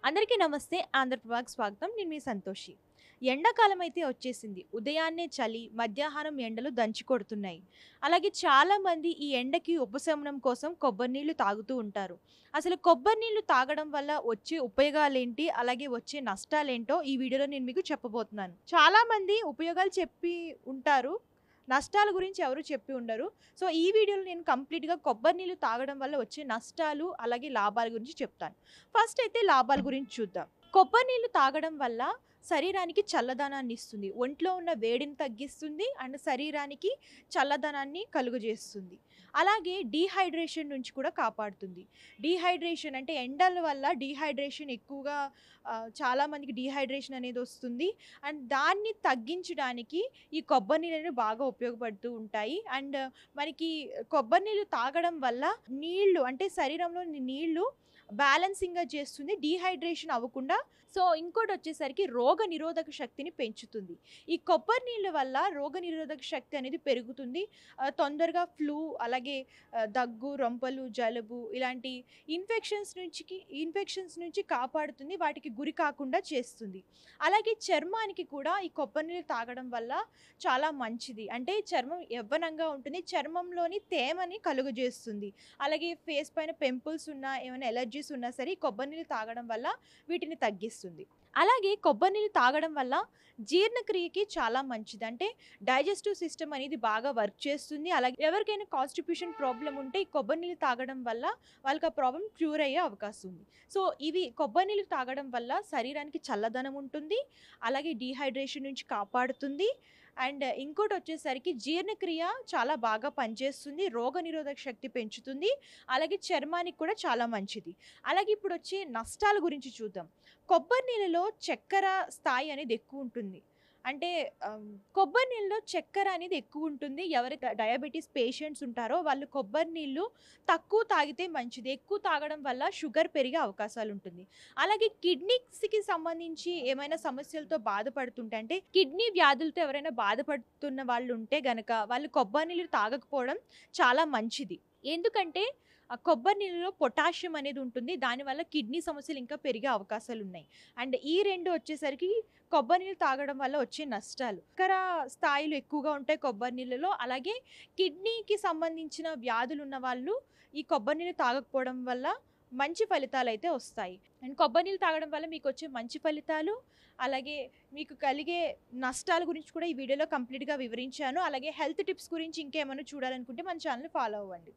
అందరికీ నమస్తే. ఆంధ్రప్రభకి స్వాగతం. నేను మీ సంతోషి. ఎండాకాలం అయితే వచ్చేసింది. ఉదయాన్నే చలి, మధ్యాహ్నం ఎండలు దంచి కొడుతున్నాయి. అలాగే చాలామంది ఈ ఎండకి ఉపశమనం కోసం కొబ్బరి నీళ్లు తాగుతూ ఉంటారు. అసలు కొబ్బరి నీళ్లు తాగడం వల్ల వచ్చే ఉపయోగాలేంటి? అలాగే వచ్చే నష్టాలేంటో ఈ వీడియోలో నేను మీకు చెప్పబోతున్నాను. చాలామంది ఉపయోగాలు చెప్పి ఉంటారు. నష్టాల గురించి ఎవరు చెప్పి ఉండరు. సో, ఈ వీడియోలో నేను కంప్లీట్‌గా కొబ్బరి నీళ్లు తాగడం వల్ల వచ్చే నష్టాలు, అలాగే లాభాల గురించి చెప్తాను. ఫస్ట్ అయితే లాభాల గురించి చూద్దాం. కొబ్బరి నీళ్లు తాగడం వల్ల శరీరానికి చల్లదనాన్ని ఇస్తుంది. ఒంట్లో ఉన్న వేడిని తగ్గిస్తుంది. అండ్ శరీరానికి చల్లదనాన్ని కలుగజేస్తుంది. అలాగే డీహైడ్రేషన్ నుంచి కూడా కాపాడుతుంది. డీహైడ్రేషన్ అంటే ఎండల వల్ల డీహైడ్రేషన్ ఎక్కువగా చాలామందికి డీహైడ్రేషన్ అనేది వస్తుంది. అండ్ దాన్ని తగ్గించడానికి ఈ కొబ్బరి నీళ్ళనేవి బాగా ఉపయోగపడుతూ ఉంటాయి. అండ్ మనకి కొబ్బరి నీళ్ళు తాగడం వల్ల నీళ్ళు అంటే శరీరంలోని నీళ్ళు బ్యాలెన్సింగ్‌గా చేస్తుంది. డీహైడ్రేషన్ అవ్వకుండా. సో, ఇంకోటొచ్చేసరికి రోగనిరోధక శక్తిని పెంచుతుంది. ఈ కొబ్బరి నీళ్ళ వల్ల రోగనిరోధక శక్తి అనేది పెరుగుతుంది. తొందరగా ఫ్లూ అలాగే దగ్గు, రొంపలు, జలుబు ఇలాంటి ఇన్ఫెక్షన్స్ నుంచి కాపాడుతుంది. వాటికి గురి కాకుండా చేస్తుంది. అలాగే చర్మానికి కూడా ఈ కొబ్బరి నీళ్ళు తాగడం వల్ల చాలా మంచిది. అంటే చర్మం యవ్వనంగా ఉంటుంది. చర్మంలోని తేమని కలుగజేస్తుంది. అలాగే ఫేస్ పైన పింపుల్స్ ఉన్నా, ఏమైనా ఎలర్జీస్ ఉన్నా సరే ఈ కొబ్బరి నీళ్ళు తాగడం వల్ల వీటిని తగ్గిస్తుంది. అలాగే కొబ్బరి నీళ్ళు తాగడం వల్ల జీర్ణక్రియకి చాలా మంచిది. అంటే డైజెస్టివ్ సిస్టమ్ అనేది బాగా వర్క్ చేస్తుంది. అలాగే ఎవరికైనా కాన్‌స్టిట్యూషన్ ప్రాబ్లమ్ ఉంటే ఈ కొబ్బరి నీళ్ళు తాగడం వల్ల వాళ్ళకి ఆ ప్రాబ్లమ్ క్యూర్ అయ్యే అవకాశం ఉంది. సో, ఇవి కొబ్బరి నీళ్ళు తాగడం వల్ల శరీరానికి చల్లదనం ఉంటుంది. అలాగే డీహైడ్రేషన్ నుంచి కాపాడుతుంది. అండ్ ఇంకోటొచ్చేసరికి జీర్ణక్రియ చాలా బాగా పనిచేస్తుంది. రోగనిరోధక శక్తి పెంచుతుంది. అలాగే చర్మానికి కూడా చాలా మంచిది. అలాగే ఇప్పుడొచ్చే నష్టాల గురించి చూద్దాం. కొబ్బరి నీళ్ళలో చక్కెర స్థాయి అనేది ఎక్కువుంటుంది. అంటే కొబ్బరి నీళ్ళలో చక్కెర అనేది ఎక్కువుంటుంది. ఎవరైతే డయాబెటిస్ పేషెంట్స్ ఉంటారో వాళ్ళు కొబ్బరి నీళ్ళు తక్కువ తాగితే మంచిది. ఎక్కువ తాగడం వల్ల షుగర్ పెరిగే అవకాశాలుంటుంది. అలాగే కిడ్నీస్‌కి సంబంధించి ఏమైనా సమస్యలతో బాధపడుతుంటే అంటే కిడ్నీ వ్యాధులతో ఎవరైనా బాధపడుతున్న వాళ్ళుంటే గనక వాళ్ళు కొబ్బరి నీళ్ళు తాగకపోవడం చాలా మంచిది. ఎందుకంటే కొబ్బరి నీళ్ళలో పొటాషియం అనేది ఉంటుంది. దానివల్ల కిడ్నీ సమస్యలు ఇంకా పెరిగే అవకాశాలున్నాయి. అండ్ ఈ 2 వచ్చేసరికి కొబ్బరి నీళ్ళు తాగడం వల్ల వచ్చే నష్టాలు. చక్కెర స్థాయిలు ఎక్కువగా ఉంటాయి కొబ్బరి నీళ్ళలో. అలాగే కిడ్నీకి సంబంధించిన వ్యాధులున్న వాళ్ళు ఈ కొబ్బరి నీళ్ళు తాగకపోవడం వల్ల మంచి ఫలితాలైతే వస్తాయి. అండ్ కొబ్బరి నీళ్ళు తాగడం వల్ల మీకొచ్చే మంచి ఫలితాలు, అలాగే మీకు కలిగే నష్టాల గురించి కూడా ఈ వీడియోలో కంప్లీట్‌గా వివరించాను. అలాగే హెల్త్ టిప్స్ గురించి ఇంకేమైనా చూడాలనుకుంటే మన ఛానెల్‌ని ఫాలో అవ్వండి.